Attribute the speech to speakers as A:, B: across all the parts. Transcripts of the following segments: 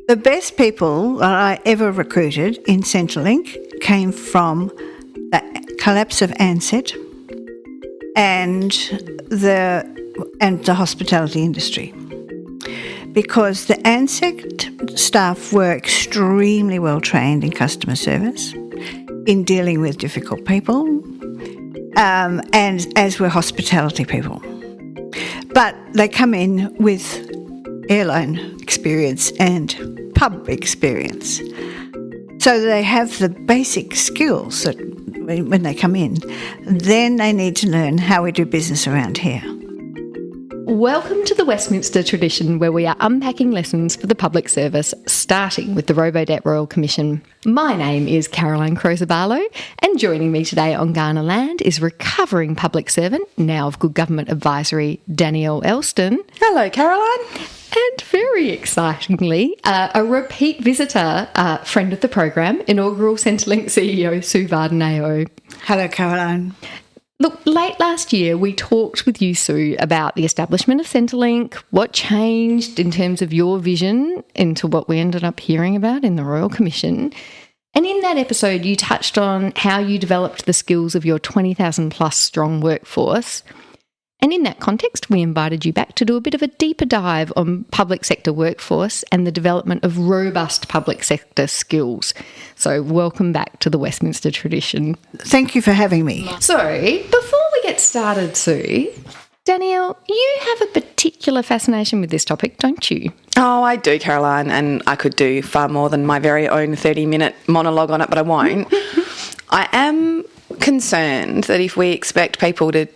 A: The best people that I ever recruited in Centrelink came from the collapse of Ansett and the hospitality industry, because the Ansett staff were extremely well trained in customer service, in dealing with difficult people, and as were hospitality people. But they come in with airline experience and pub experience. So they have the basic skills that when they come in. Then they need to learn how we do business around here.
B: Welcome to the Westminster tradition, where we are unpacking lessons for the public service, starting with the Robodebt Royal Commission. My name is Caroline Crozer-Barlow, and joining me today on Kaurna land is recovering public servant, now of Good Government Advisory, Danielle Elston.
C: Hello, Caroline.
B: And very excitingly, a repeat visitor, friend of the program, inaugural Centrelink CEO, Vardon AO.
A: Hello, Caroline.
B: Look, late last year we talked with you, Sue, about the establishment of Centrelink, what changed in terms of your vision into what we ended up hearing about in the Royal Commission. And in that episode you touched on how you developed the skills of your 20,000 plus strong workforce. And in that context, we invited you back to do a bit of a deeper dive on public sector workforce and the development of robust public sector skills. So welcome back to the Westminster tradition.
A: Thank you for having me.
B: So before we get started, Sue, Danielle, you have a particular fascination with this topic, don't you?
C: Oh, I do, Caroline, and I could do far more than my very own 30-minute monologue on it, but I won't. I am concerned that if we expect people to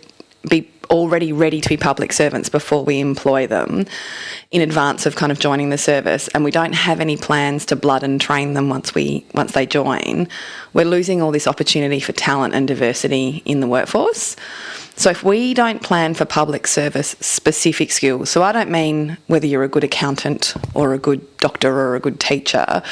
C: be already ready to be public servants before we employ them in advance of kind of joining the service, and we don't have any plans to blood and train them once they join, we're losing all this opportunity for talent and diversity in the workforce. So if we don't plan for public service specific skills, so I don't mean whether you're a good accountant or a good doctor or a good teacher,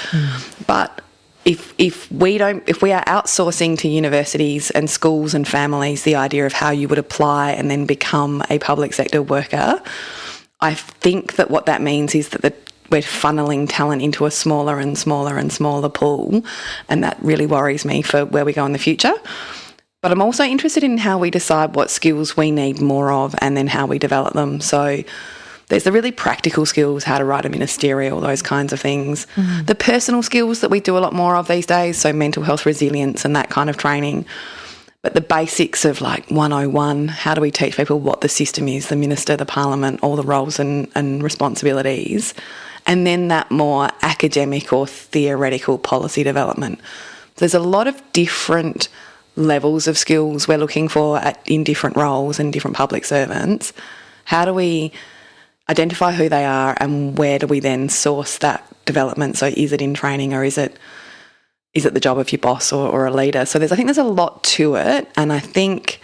C: but if we are outsourcing to universities and schools and families the idea of how you would apply and then become a public sector worker, I think that what that means is that we're funneling talent into a smaller and smaller and smaller pool, and that really worries me for where we go in the future. But I'm also interested in how we decide what skills we need more of and then how we develop them. So there's the really practical skills, how to write a ministerial, those kinds of things. Mm-hmm. The personal skills that we do a lot more of these days, so mental health resilience and that kind of training. But the basics of like 101, how do we teach people what the system is, the minister, the parliament, all the roles and responsibilities, and then that more academic or theoretical policy development. There's a lot of different levels of skills we're looking for in different roles and different public servants. How do we identify who they are and where do we then source that development? So is it in training or is it the job of your boss or a leader? So I think there's a lot to it, and I think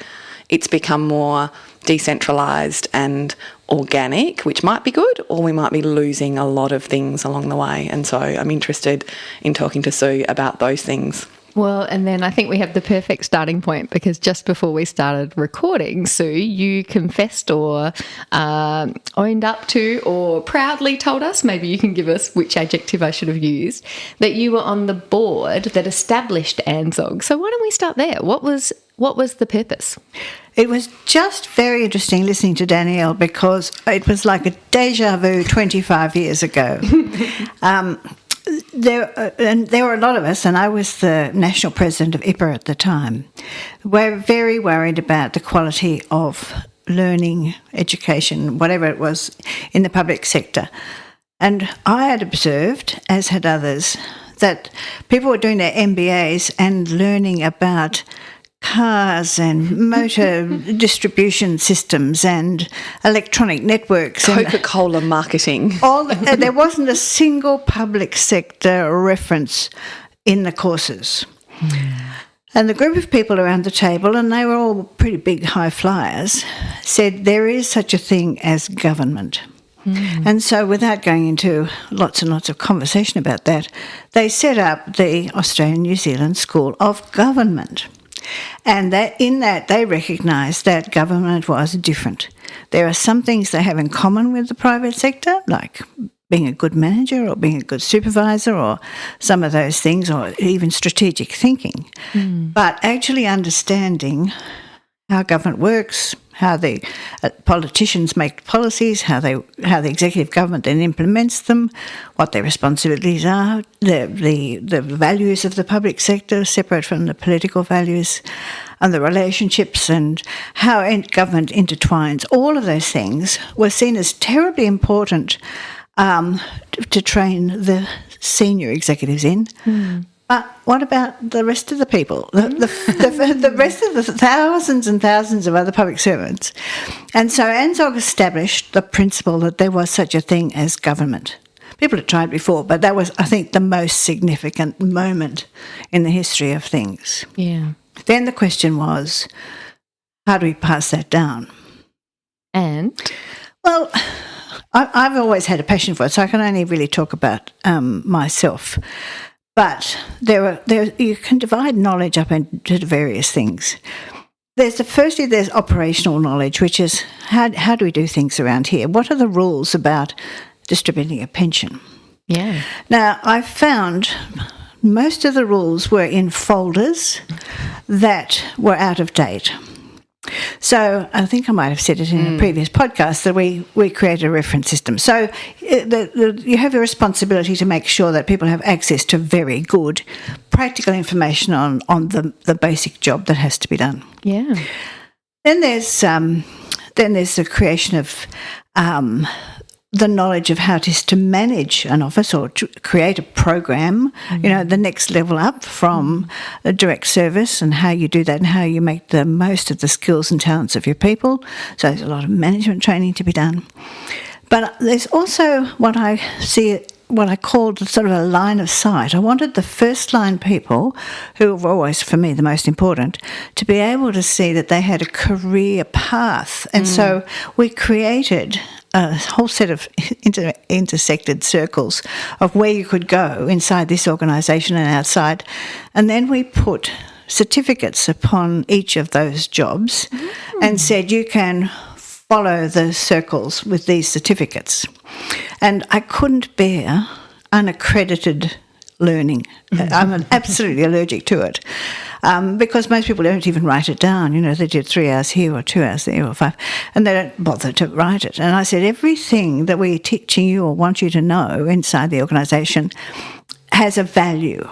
C: it's become more decentralised and organic, which might be good, or we might be losing a lot of things along the way. And so I'm interested in talking to Sue about those things.
B: Well, and then I think we have the perfect starting point, because just before we started recording, Sue, you confessed or owned up to or proudly told us, maybe you can give us which adjective I should have used, that you were on the board that established ANZOG. So why don't we start there? What was the purpose?
A: It was just very interesting listening to Danielle, because it was like a deja vu 25 years ago. There were a lot of us, and I was the national president of IPA at the time. We're very worried about the quality of learning, education, whatever it was, in the public sector. And I had observed, as had others, that people were doing their MBAs and learning about cars and motor distribution systems and electronic networks.
C: Coca-Cola marketing.
A: There wasn't a single public sector reference in the courses. And the group of people around the table, and they were all pretty big high flyers, said there is such a thing as government. And so without going into lots and lots of conversation about that, they set up the Australian-New Zealand School of Government. And in that they recognised that government was different. There are some things they have in common with the private sector, like being a good manager or being a good supervisor or some of those things, or even strategic thinking, but actually understanding how government works, how the politicians make policies, how the executive government then implements them, what their responsibilities are, the values of the public sector separate from the political values, and the relationships and how government intertwines. All of those things were seen as terribly important to train the senior executives in. But what about the rest of the people, the rest of the thousands and thousands of other public servants? And so ANZOG established the principle that there was such a thing as government. People had tried before, but that was, I think, the most significant moment in the history of things.
B: Yeah.
A: Then the question was, how do we pass that down?
B: And?
A: Well, I've always had a passion for it, so I can only really talk about myself. But you can divide knowledge up into various things. Firstly, there's operational knowledge, which is how do we do things around here? What are the rules about distributing a pension?
B: Yeah.
A: Now, I found most of the rules were in folders that were out of date. So I think I might have said it in a previous podcast that we created a reference system. So you have a responsibility to make sure that people have access to very good practical information on the basic job that has to be done.
B: Yeah.
A: Then there's the creation of the knowledge of how it is to manage an office or to create a program, the next level up from a direct service, and how you do that and how you make the most of the skills and talents of your people. So there's a lot of management training to be done. But there's also what I called sort of a line of sight. I wanted the first line people, who were always, for me, the most important, to be able to see that they had a career path. And so we created a whole set of intersected circles of where you could go inside this organisation and outside. And then we put certificates upon each of those jobs and said you can follow the circles with these certificates. And I couldn't bear unaccredited learning. I'm absolutely allergic to it. Because most people don't even write it down. They did 3 hours here or 2 hours there or 5, and they don't bother to write it. And I said, everything that we're teaching you or want you to know inside the organisation has a value,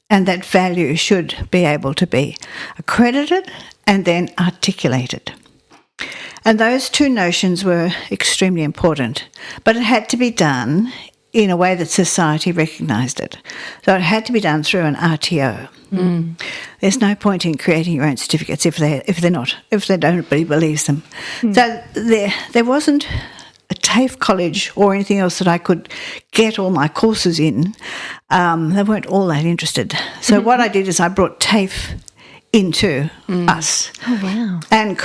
A: and that value should be able to be accredited and then articulated. And those two notions were extremely important, but it had to be done in a way that society recognised it. So it had to be done through an RTO. There's no point in creating your own certificates if nobody believes them. So there wasn't a TAFE college or anything else that I could get all my courses in. They weren't all that interested. So what I did is I brought TAFE into us.
B: Oh, wow.
A: And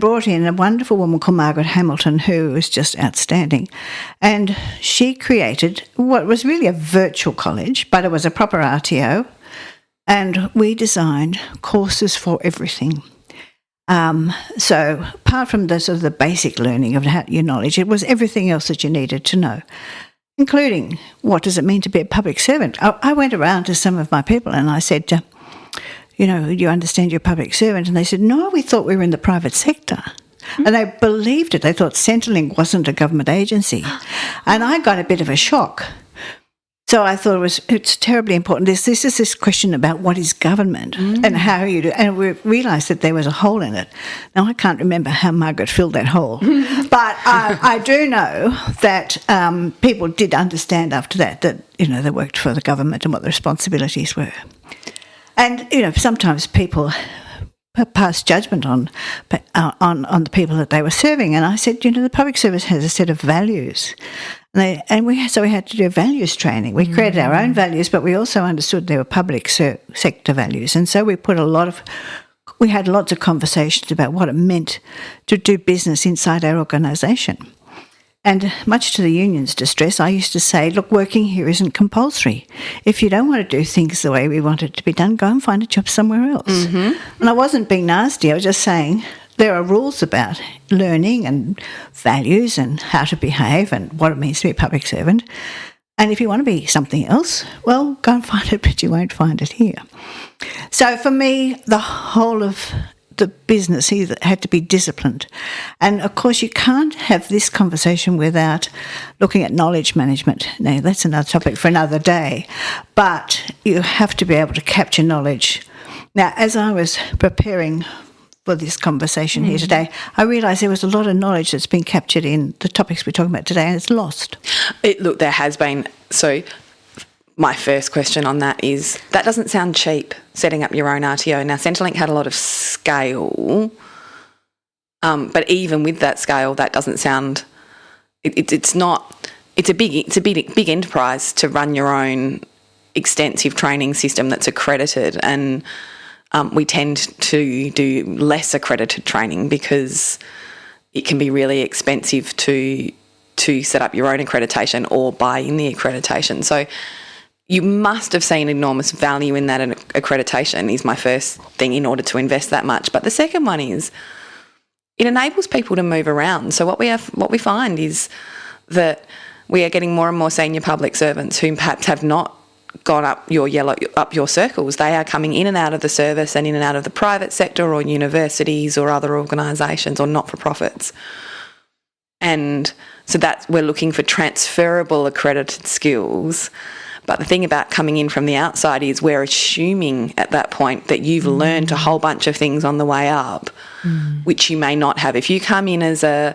A: brought in a wonderful woman called Margaret Hamilton, who was just outstanding. And she created what was really a virtual college, but it was a proper RTO. And we designed courses for everything. So apart from the sort of the basic learning of your knowledge, it was everything else that you needed to know, including what does it mean to be a public servant. I went around to some of my people and I said, you understand you're a public servant? And they said, no, we thought we were in the private sector. And they believed it. They thought Centrelink wasn't a government agency. And I got a bit of a shock. So I thought it's terribly important. This is this question about what is government and how you do, and we realised that there was a hole in it. Now I can't remember how Margaret filled that hole, but I do know that people did understand after that they worked for the government and what the responsibilities were, and sometimes people pass judgment on the people that they were serving, and I said the public service has a set of values. So we had to do values training. We created our own values, but we also understood there were public sector values. And so we had lots of conversations about what it meant to do business inside our organisation. And much to the union's distress, I used to say, look, working here isn't compulsory. If you don't want to do things the way we want it to be done, go and find a job somewhere else. And I wasn't being nasty. I was just saying there are rules about learning and values and how to behave and what it means to be a public servant. And if you want to be something else, well, go and find it, but you won't find it here. So for me, the whole of the business here had to be disciplined. And of course, you can't have this conversation without looking at knowledge management. Now, that's another topic for another day. But you have to be able to capture knowledge. Now, as I was preparing for this conversation here today, I realised there was a lot of knowledge that's been captured in the topics we're talking about today, and it's lost.
C: Look, there has been. So my first question on that is, that doesn't sound cheap, setting up your own RTO. Now, Centrelink had a lot of scale, but even with that scale, that doesn't sound. It's not. It's a big enterprise to run your own extensive training system that's accredited, and we tend to do less accredited training because it can be really expensive to set up your own accreditation or buy in the accreditation. So you must have seen enormous value in that accreditation is my first thing in order to invest that much. But the second one is it enables people to move around. So what we find is that we are getting more and more senior public servants who perhaps have not gone up your circles. They are coming in and out of the service and in and out of the private sector or universities or other organisations or not-for-profits. And so that we're looking for transferable accredited skills. But the thing about coming in from the outside is we're assuming at that point that you've learned a whole bunch of things on the way up, which you may not have. If you come in as a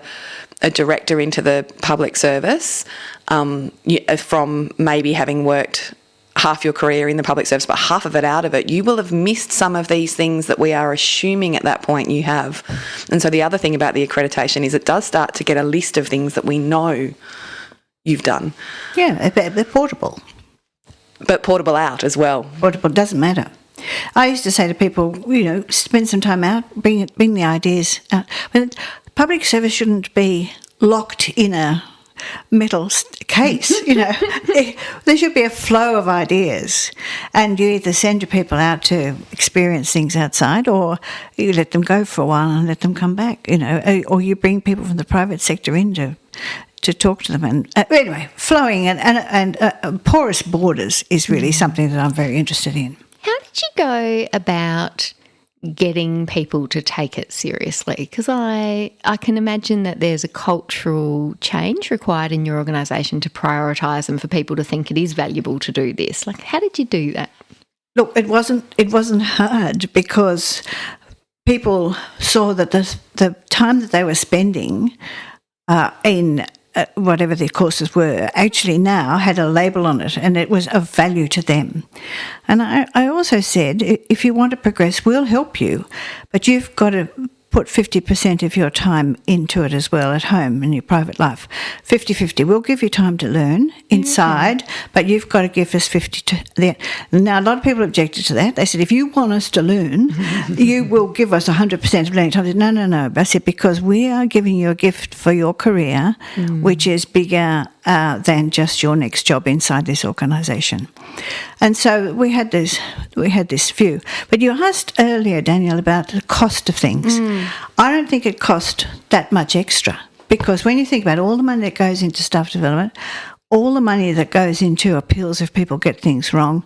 C: director into the public service from maybe having worked half your career in the public service, but half of it out of it, you will have missed some of these things that we are assuming at that point you have. And so the other thing about the accreditation is it does start to get a list of things that we know you've done.
A: Yeah, they're portable.
C: But portable out as well.
A: Portable doesn't matter. I used to say to people, spend some time out, bring the ideas out. But public service shouldn't be locked in a metal case, There should be a flow of ideas, and you either send your people out to experience things outside, or you let them go for a while and let them come back, or you bring people from the private sector in to talk to them. And anyway, flowing and porous borders is really something that I'm very interested in.
B: How did you go about getting people to take it seriously? Because I can imagine that there's a cultural change required in your organisation to prioritise and for people to think it is valuable to do this. Like, how did you do that?
A: Look, it wasn't hard because people saw that the time that they were spending in whatever their courses were, actually now had a label on it, and it was of value to them. And I also said, if you want to progress, we'll help you, but you've got to put 50% of your time into it as well at home in your private life. 50-50. We'll give you time to learn inside, but you've got to give us 50 to there. Now, a lot of people objected to that. They said, if you want us to learn, you will give us 100% of learning time. I said, no. I said, because we are giving you a gift for your career, which is bigger than just your next job inside this organisation. And so we had this view. But you asked earlier, Danielle, about the cost of things. I don't think it cost that much extra, because when you think about all the money that goes into staff development, all the money that goes into appeals if people get things wrong,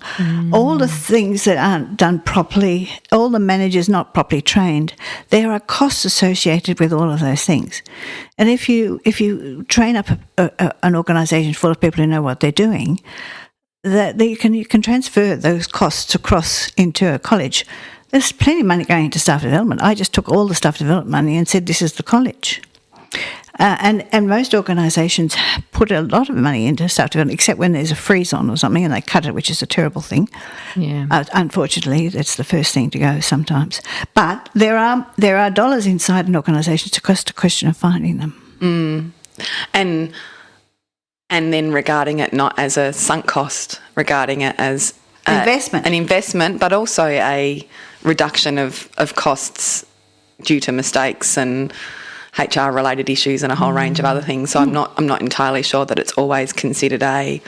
A: all the things that aren't done properly, all the managers not properly trained, there are costs associated with all of those things. And if you train up an organisation full of people who know what they're doing, that you can transfer those costs across into a college. There's plenty of money going into staff development. I just took all the staff development money and said, this is the college. And most organisations put a lot of money into staff development, except when there's a freeze on or something and they cut it, which is a terrible thing. Yeah. Unfortunately, that's the first thing to go sometimes. But there are dollars inside an organisation. It's just a question of finding them.
C: And then regarding it not as a sunk cost, regarding it as an investment, but also a reduction of costs due to mistakes and HR related issues and a whole range of other things. So I'm not entirely sure that it's always considered a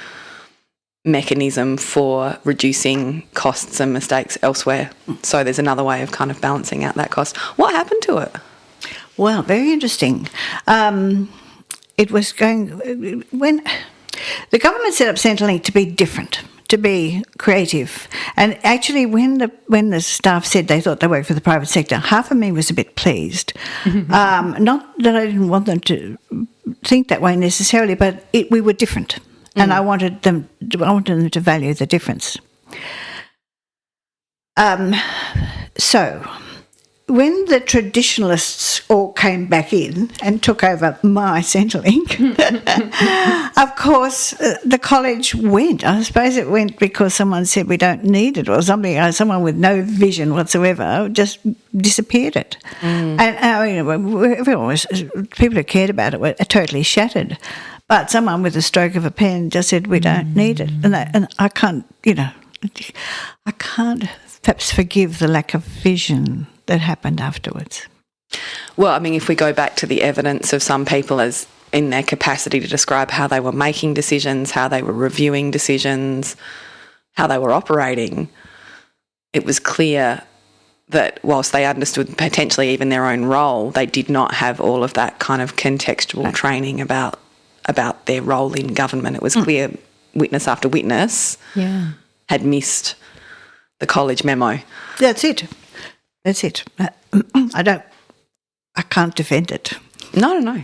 C: mechanism for reducing costs and mistakes elsewhere. So there's another way of kind of balancing out that cost. What happened to it?
A: Well, very interesting. It was when the government set up Centrelink to be different, to be creative. And actually, when the staff said they thought they worked for the private sector, half of me was a bit pleased. Not that I didn't want them to think that way necessarily, but we were different, and I wanted them to value the difference. So, when the traditionalists all came back in and took over my Centrelink, of course, the college went. I suppose it went because someone said we don't need it or something. Someone with no vision whatsoever just disappeared it. And everyone people who cared about it were totally shattered. But someone with a stroke of a pen just said we don't need it. And I can't, I can't perhaps forgive the lack of vision that happened afterwards.
C: Well, I mean, if we go back to the evidence of some people as in their capacity to describe how they were making decisions, how they were reviewing decisions, how they were operating, it was clear that whilst they understood potentially even their own role, they did not have all of that kind of contextual training about their role in government. It was clear witness after witness had missed the college memo.
A: That's it. I can't defend it.
C: No.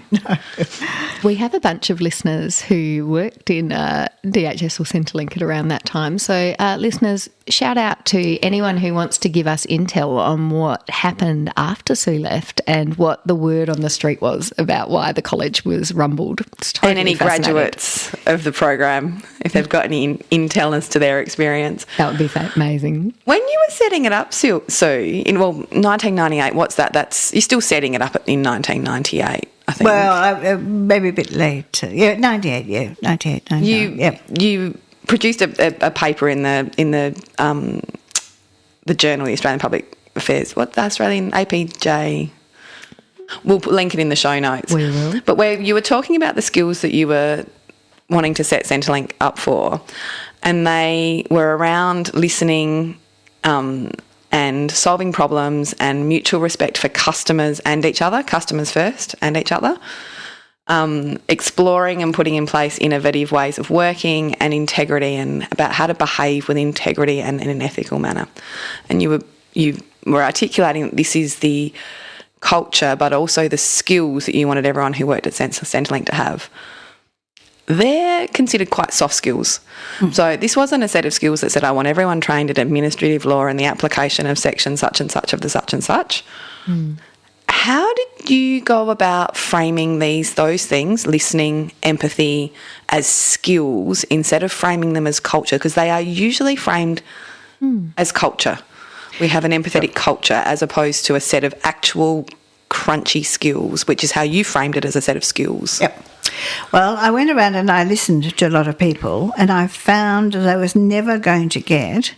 B: We have a bunch of listeners who worked in DHS or Centrelink at around that time. So, listeners, shout out to anyone who wants to give us intel on what happened after Sue left and what the word on the street was about why the college was rumbled. Totally
C: and any
B: fascinating.
C: graduates of the program, if they've got any intel as to their experience.
B: That would be amazing.
C: When you were setting it up, Sue, in 1998, what's that? You're still setting it up in 1998. I think.
A: Well, maybe a bit late. 98, 98, 99.
C: You produced a paper in the journal, the Australian Public Affairs. What's the Australian APJ? We'll link it in the show notes.
B: We will.
C: But where you were talking about the skills that you were wanting to set Centrelink up for, and they were around listening and solving problems and mutual respect for customers and each other, customers first and each other, exploring and putting in place innovative ways of working and integrity and about how to behave with integrity and in an ethical manner. And you were articulating that this is the culture but also the skills that you wanted everyone who worked at Centrelink to have. They're considered quite soft skills. So this wasn't a set of skills that said, I want everyone trained in administrative law and the application of section such and such of the such and such. How did you go about framing those things, listening, empathy, as skills instead of framing them as culture? Because they are usually framed as culture. We have an empathetic culture as opposed to a set of actual crunchy skills, which is how you framed it as a set of skills.
A: Yep. Well, I went around and I listened to a lot of people and I found that I was never going to get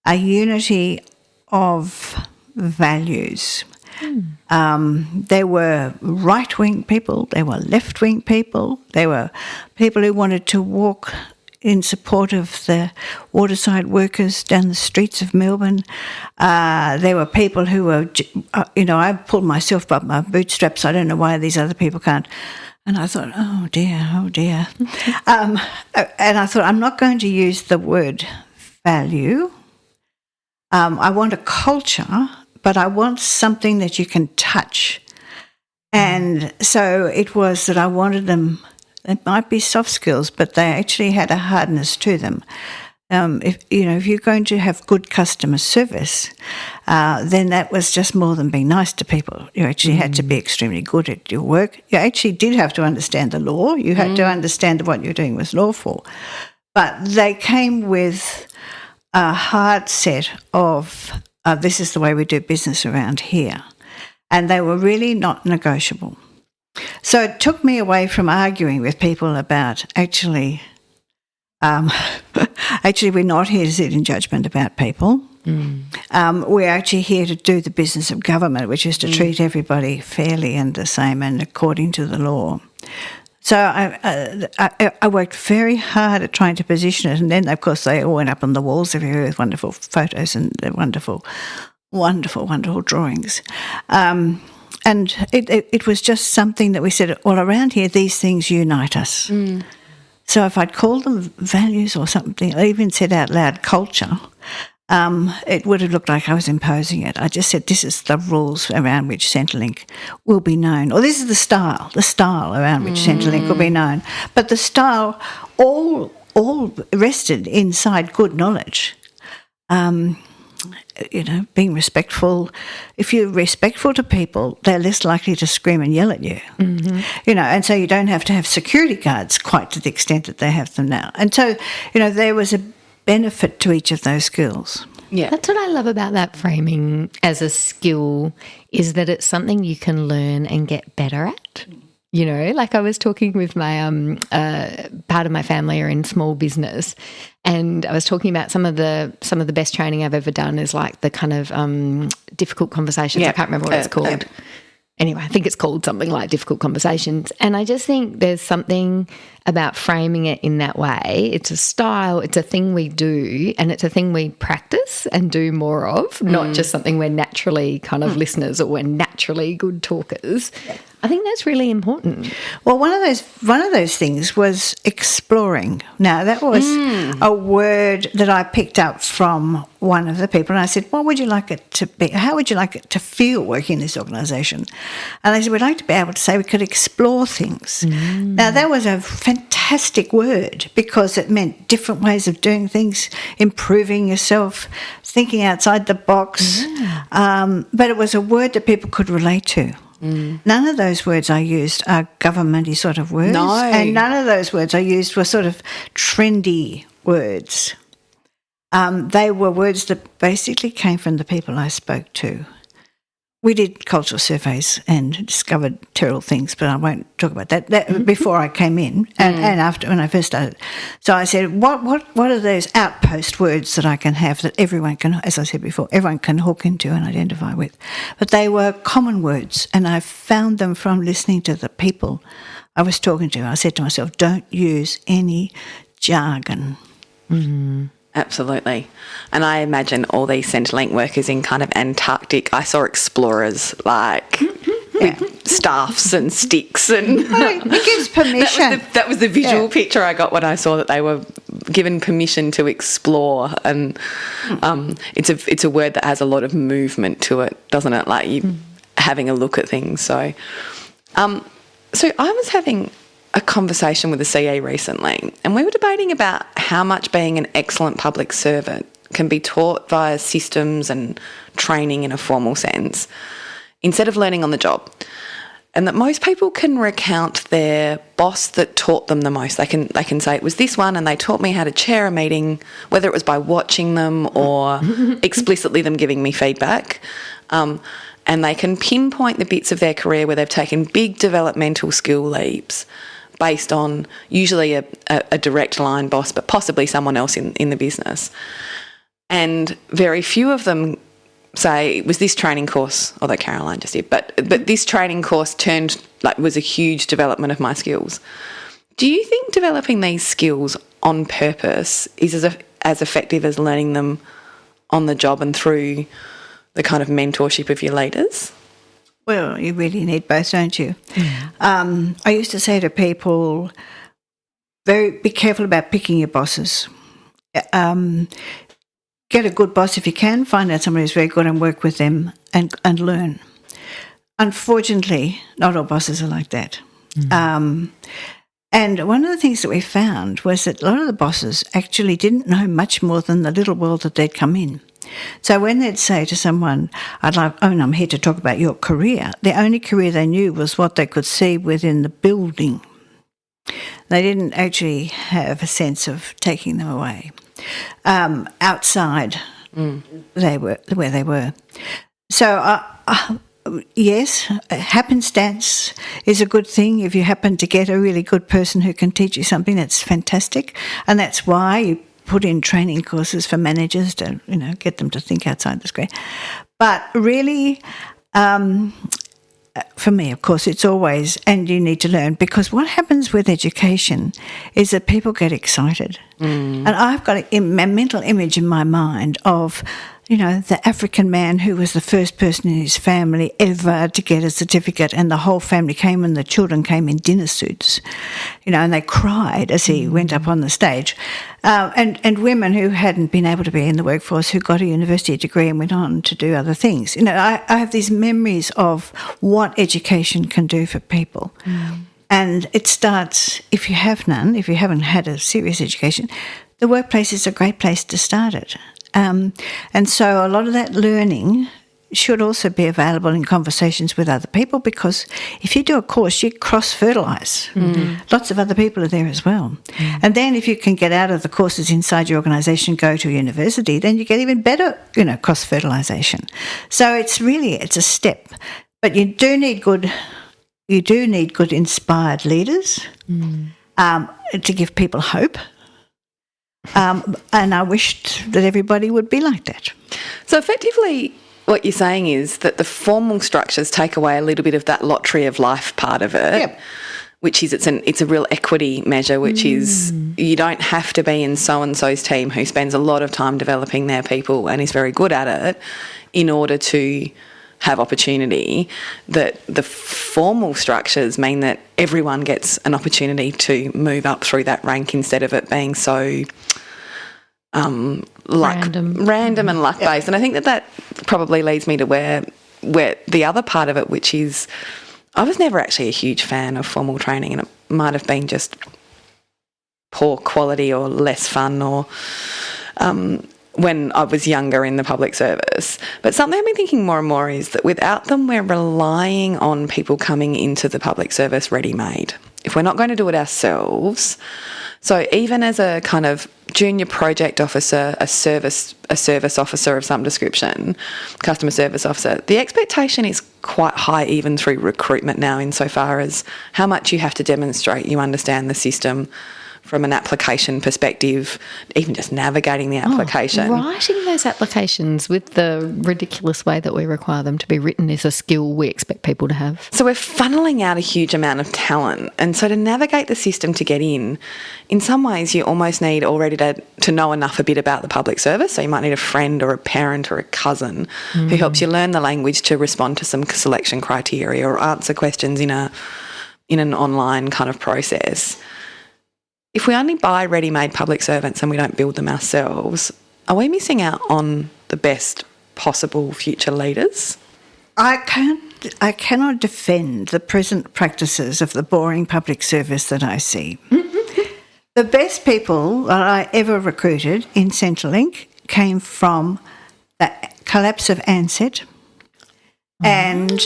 A: a unity of values. There were right-wing people, there were left-wing people, there were people who wanted to walk in support of the waterside workers down the streets of Melbourne. There were people who were, I pulled myself up my bootstraps. I don't know why these other people can't. And I thought, oh dear. And I thought, I'm not going to use the word value. I want a culture, but I want something that you can touch. And so it was that I wanted them, it might be soft skills, but they actually had a hardness to them. If you're going to have good customer service, then that was just more than being nice to people. You actually had to be extremely good at your work. You actually did have to understand the law. You had to understand what you're doing was lawful. But they came with a hard set of, this is the way we do business around here. And they were really not negotiable. So it took me away from arguing with people about actually we're not here to sit in judgment about people. We're actually here to do the business of government, which is to treat everybody fairly and the same and according to the law. So I worked very hard at trying to position it, and then, of course, they all went up on the walls everywhere with wonderful photos and wonderful, wonderful, wonderful drawings. it was just something that we said, well, around here, these things unite us. So if I'd called them values or something, I even said out loud culture, it would have looked like I was imposing it. I just said, this is the rules around which Centrelink will be known, or this is the style around which Centrelink will be known. But the style all rested inside good knowledge. Being respectful. If you're respectful to people, they're less likely to scream and yell at you. And so you don't have to have security guards quite to the extent that they have them now. And so, there was a benefit to each of those skills.
C: Yeah.
B: That's what I love about that framing as a skill, is that it's something you can learn and get better at. Like I was talking with my part of my family are in small business, and I was talking about some of the best training I've ever done is like the kind of difficult conversations. I can't remember what it's called. Anyway, I think it's called something like difficult conversations. And I just think there's something about framing it in that way. It's a style, it's a thing we do, and it's a thing we practice and do more of, not just something we're naturally kind of listeners or we're naturally good talkers. I think that's really important.
A: Well, one of those things was exploring. Now, that was a word that I picked up from one of the people, and I said, what would you like it to be? How would you like it to feel working in this organisation? And they said, we'd like to be able to say we could explore things. Now, that was a fantastic word because it meant different ways of doing things, improving yourself, thinking outside the box. But it was a word that people could relate to. None of those words I used are governmenty sort of words.
C: No.
A: And none of those words I used were sort of trendy words. They were words that basically came from the people I spoke to. We did cultural surveys and discovered terrible things, but I won't talk about that before I came in and after when I first started. So I said, what are those outpost words that I can have that everyone can, as I said before, everyone can hook into and identify with? But they were common words, and I found them from listening to the people I was talking to. I said to myself, don't use any jargon.
C: Absolutely. And I imagine all these Centrelink workers in kind of Antarctic, I saw explorers like with staffs and sticks and
A: It gives permission.
C: that was the visual picture I got when I saw that they were given permission to explore, and it's a word that has a lot of movement to it, doesn't it? Like you having a look at things. So I was having a conversation with a CE recently, and we were debating about how much being an excellent public servant can be taught via systems and training in a formal sense instead of learning on the job. And that most people can recount their boss that taught them the most. They can say it was this one and they taught me how to chair a meeting, whether it was by watching them or explicitly them giving me feedback. And they can pinpoint the bits of their career where they've taken big developmental skill leaps based on usually a direct line boss, but possibly someone else in the business. And very few of them say it was this training course, although Caroline just did, but this training course was a huge development of my skills. Do you think developing these skills on purpose is as effective as learning them on the job and through the kind of mentorship of your leaders?
A: Well, you really need both, don't you? I used to say to people, be careful about picking your bosses. Get a good boss if you can, find out somebody who's very good and work with them and learn. Unfortunately, not all bosses are like that. And one of the things that we found was that a lot of the bosses actually didn't know much more than the little world that they'd come in. So when they'd say to someone, I'm here to talk about your career, the only career they knew was what they could see within the building. They didn't actually have a sense of taking them away. Outside they were where they were. So yes, happenstance is a good thing. If you happen to get a really good person who can teach you something, that's fantastic. And that's why you put in training courses for managers to, get them to think outside the screen. But really, for me, of course, it's always, and you need to learn, because what happens with education is that people get excited. And I've got a mental image in my mind of, the African man who was the first person in his family ever to get a certificate, and the whole family came and the children came in dinner suits, and they cried as he went up on the stage. And women who hadn't been able to be in the workforce, who got a university degree and went on to do other things. I have these memories of what education can do for people. And it starts, if you have none, if you haven't had a serious education, the workplace is a great place to start it. And so a lot of that learning should also be available in conversations with other people, because if you do a course, you cross-fertilise. Lots of other people are there as well. And then if you can get out of the courses inside your organisation, go to a university, then you get even better, cross-fertilisation. So it's a step. But you do need good inspired leaders to give people hope. And I wished that everybody would be like that.
C: So effectively, what you're saying is that the formal structures take away a little bit of that lottery of life part of it.
A: Yep.
C: Which is it's a real equity measure, which is you don't have to be in so-and-so's team who spends a lot of time developing their people and is very good at it in order to have opportunity. That the formal structures mean that everyone gets an opportunity to move up through that rank instead of it being so random and luck-based. And I think that probably leads me to where the other part of it, which is I was never actually a huge fan of formal training, and it might have been just poor quality or less fun or when I was younger in the public service. But something I've been thinking more and more is that without them, we're relying on people coming into the public service ready-made. If we're not going to do it ourselves, so even as a kind of junior project officer, a service officer of some description, customer service officer, the expectation is quite high even through recruitment now, insofar as how much you have to demonstrate you understand the system from an application perspective, even just navigating the application.
B: Writing those applications with the ridiculous way that we require them to be written is a skill we expect people to have.
C: So we're funneling out a huge amount of talent. And so to navigate the system to get in some ways you almost need already to know enough a bit about the public service. So you might need a friend or a parent or a cousin who helps you learn the language to respond to some selection criteria or answer questions in an online kind of process. If we only buy ready-made public servants and we don't build them ourselves, are we missing out on the best possible future leaders?
A: I cannot defend the present practices of the boring public service that I see. The best people that I ever recruited in Centrelink came from the collapse of ANZET and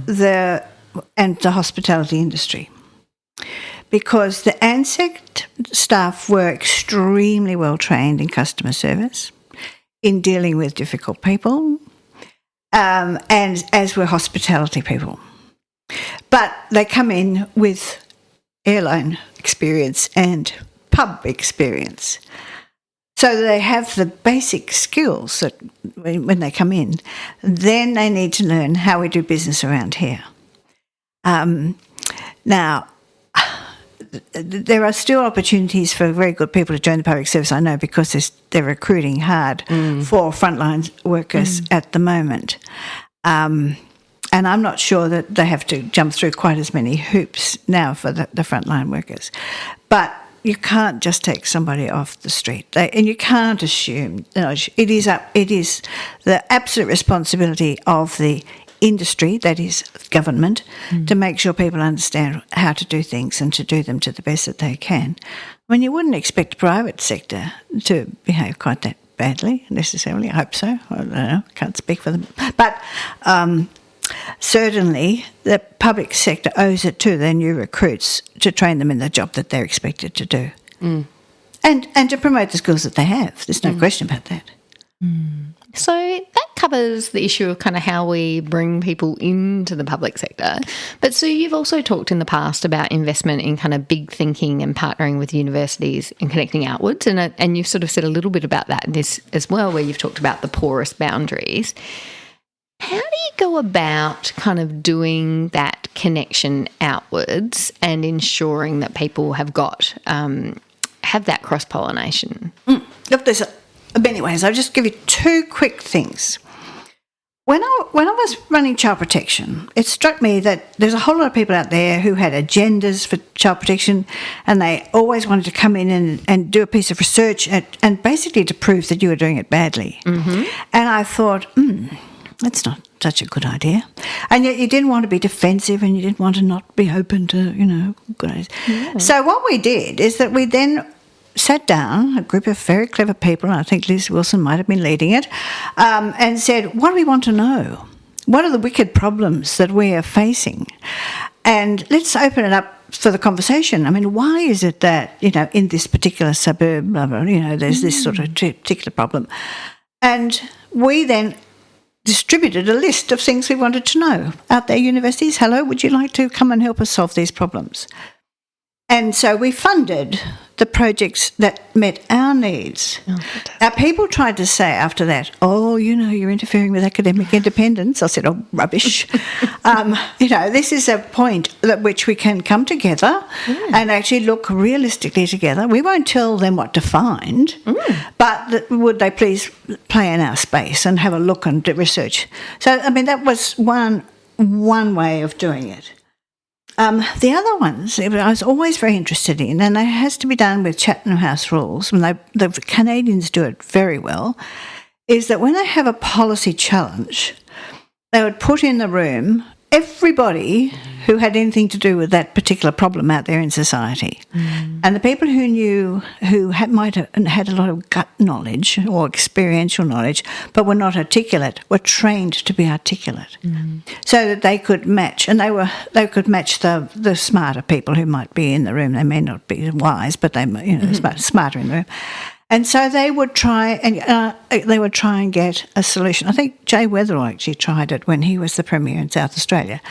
A: the hospitality industry. Because the ANZET staff were extremely well trained in customer service, in dealing with difficult people, and as were hospitality people. But they come in with airline experience and pub experience. So they have the basic skills that when they come in, then they need to learn how we do business around here. Now, there are still opportunities for very good people to join the public service, I know, because they're recruiting hard for frontline workers at the moment. And I'm not sure that they have to jump through quite as many hoops now for the frontline workers. But you can't just take somebody off the street. And you can't assume. It is the absolute responsibility of the industry, that is government, to make sure people understand how to do things and to do them to the best that they can. I mean, you wouldn't expect the private sector to behave quite that badly necessarily. I hope so. I don't know. Can't speak for them. But certainly the public sector owes it to their new recruits to train them in the job that they're expected to do. And to promote the skills that they have. There's no question about that.
B: So that covers the issue of kind of how we bring people into the public sector. But Sue, you've also talked in the past about investment in kind of big thinking and partnering with universities and connecting outwards. And you've sort of said a little bit about that in this as well, where you've talked about the porous boundaries. How do you go about kind of doing that connection outwards and ensuring that people have got have that cross-pollination?
A: Look, there's But anyways, I'll just give you two quick things. When I was running child protection, it struck me that there's a whole lot of people out there who had agendas for child protection, and they always wanted to come in and do a piece of research and basically to prove that you were doing it badly. Mm-hmm. And I thought, that's not such a good idea. And yet you didn't want to be defensive and you didn't want to not be open to, good ideas. Yeah. So what we did is that we then sat down, a group of very clever people, and I think Liz Wilson might have been leading it, and said, what do we want to know? What are the wicked problems that we are facing? And let's open it up for the conversation. I mean, why is it that, in this particular suburb, blah, blah, there's this sort of particular problem? And we then distributed a list of things we wanted to know. Out there, universities, hello, would you like to come and help us solve these problems? And so we funded the projects that met our needs. Oh, our people tried to say after that, you're interfering with academic independence. I said, oh, rubbish. This is a point at which we can come together and actually look realistically together. We won't tell them what to find, but would they please play in our space and have a look and do research? So, I mean, that was one way of doing it. The other ones I was always very interested in, and it has to be done with Chatham House rules, and the Canadians do it very well, is that when they have a policy challenge, they would put in the room everybody who had anything to do with that particular problem out there in society. And the people who might have had a lot of gut knowledge or experiential knowledge but were not articulate were trained to be articulate so that they could match, and they could match the smarter people who might be in the room. They may not be wise, but they smarter in the room. And so they would try and get a solution. I think Jay Weatherall actually tried it when he was the Premier in South Australia.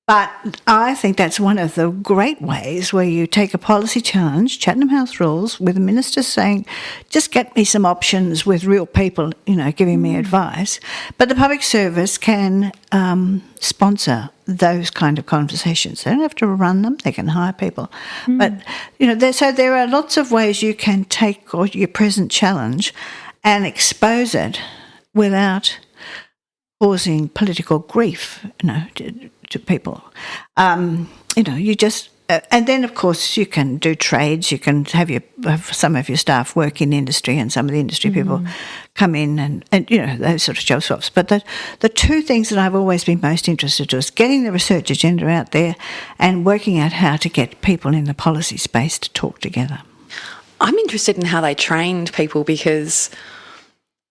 A: But I think that's one of the great ways where you take a policy challenge, Chatham House rules, with the minister saying, just get me some options with real people, giving me advice. But the public service can sponsor those kind of conversations. They don't have to run them. They can hire people. But, so there are lots of ways you can take your present challenge and expose it without causing political grief, to people. You just and then of course you can do trades. You can have some of your staff work in industry, and some of the industry people come in and those sort of job swaps. But the two things that I've always been most interested in is getting the research agenda out there and working out how to get people in the policy space to talk together.
C: I'm interested in how they trained people because.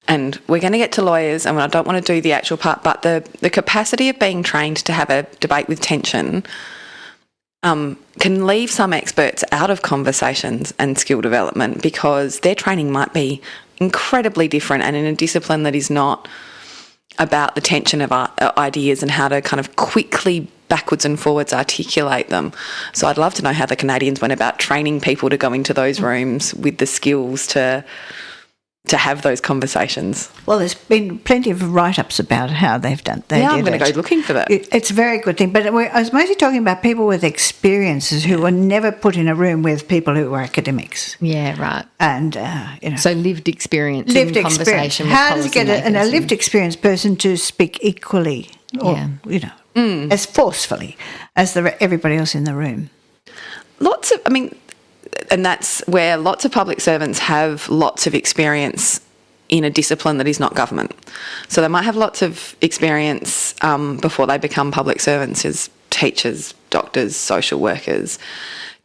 C: And we're going to get to lawyers, and I don't want to do the actual part, but the capacity of being trained to have a debate with tension can leave some experts out of conversations and skill development because their training might be incredibly different and in a discipline that is not about the tension of ideas and how to kind of quickly backwards and forwards articulate them. So I'd love to know how the Canadians went about training people to go into those rooms with the skills to have those conversations.
A: Well, there's been plenty of write-ups about how they've done.
C: I'm going to go looking for that.
A: It's a very good thing. But I was mostly talking about people with experiences who were never put in a room with people who were academics.
B: Yeah, right.
A: And,
B: So lived experience in conversation with
A: how does it get a lived experience person to speak equally or, as forcefully as everybody else in the room?
C: And that's where lots of public servants have lots of experience in a discipline that is not government. So they might have lots of experience before they become public servants as teachers, doctors, social workers.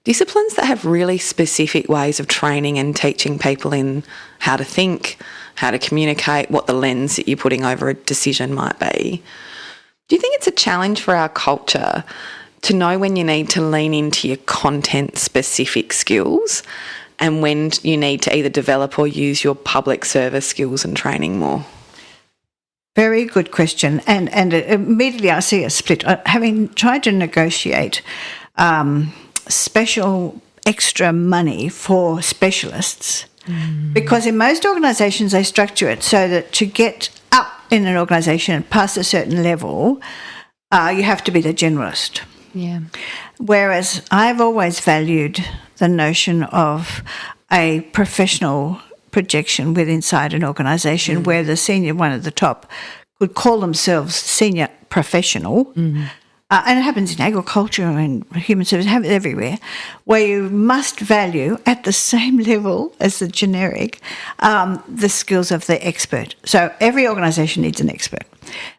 C: Disciplines that have really specific ways of training and teaching people in how to think, how to communicate, what the lens that you're putting over a decision might be. Do you think it's a challenge for our culture to know when you need to lean into your content-specific skills and when you need to either develop or use your public service skills and training more?
A: Very good question. And immediately I see a split. Having tried to negotiate special extra money for specialists, because in most organisations they structure it so that to get up in an organisation and past a certain level, you have to be the generalist.
B: Yeah.
A: Whereas I've always valued the notion of a professional projection within inside an organisation where the senior one at the top could call themselves senior professional, and it happens in agriculture and human service, it happens everywhere, where you must value at the same level as the generic the skills of the expert. So every organisation needs an expert.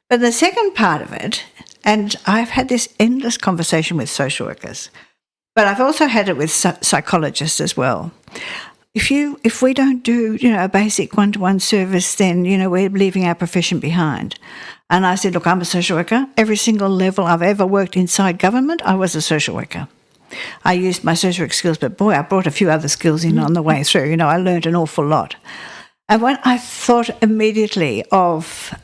A: But the second part of it, and I've had this endless conversation with social workers, but I've also had it with psychologists as well. If we don't do, a basic one-to-one service, then, we're leaving our profession behind. And I said, look, I'm a social worker. Every single level I've ever worked inside government, I was a social worker. I used my social work skills, but boy, I brought a few other skills in on the way through. I learned an awful lot. And when I thought immediately of,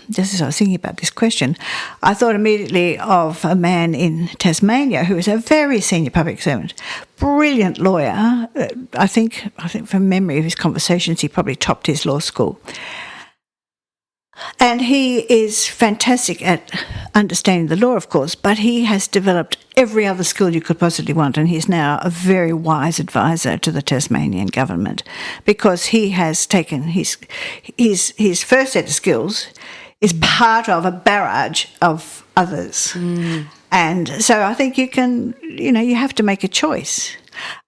A: just as I was thinking about this question, I thought immediately of a man in Tasmania who was a very senior public servant, brilliant lawyer. I think from memory of his conversations, he probably topped his law school. And he is fantastic at understanding the law, of course, but he has developed every other skill you could possibly want, and he's now a very wise advisor to the Tasmanian government because he has taken his first set of skills is part of a barrage of others. And so I think you have to make a choice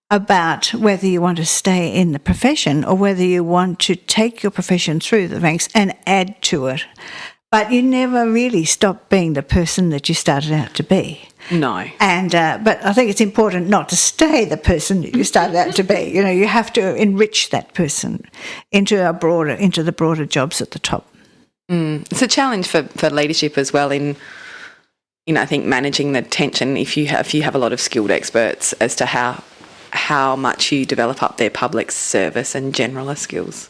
A: about whether you want to stay in the profession or whether you want to take your profession through the ranks and add to it. But you never really stop being the person that you started out to be.
C: No.
A: And but I think it's important not to stay the person that you started out to be. You have to enrich that person into the broader jobs at the top.
C: It's a challenge for leadership as well in, I think managing the tension if you have a lot of skilled experts as to how much you develop up their public service and generalist skills.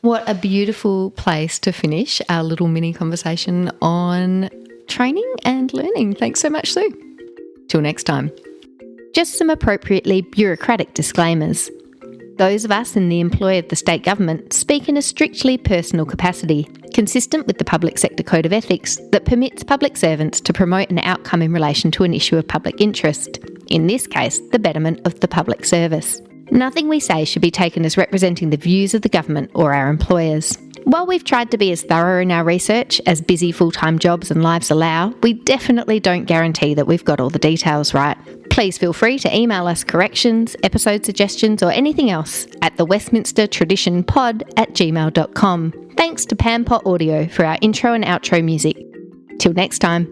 B: What a beautiful place to finish our little mini conversation on training and learning. Thanks so much, Sue. Till next time. Just some appropriately bureaucratic disclaimers. Those of us in the employ of the state government speak in a strictly personal capacity, consistent with the Public Sector Code of Ethics that permits public servants to promote an outcome in relation to an issue of public interest, in this case, the betterment of the public service. Nothing we say should be taken as representing the views of the government or our employers. While we've tried to be as thorough in our research as busy full-time jobs and lives allow, we definitely don't guarantee that we've got all the details right. Please feel free to email us corrections, episode suggestions or anything else at thewestminstertraditionpod@gmail.com. Thanks to Pampot Audio for our intro and outro music. Till next time.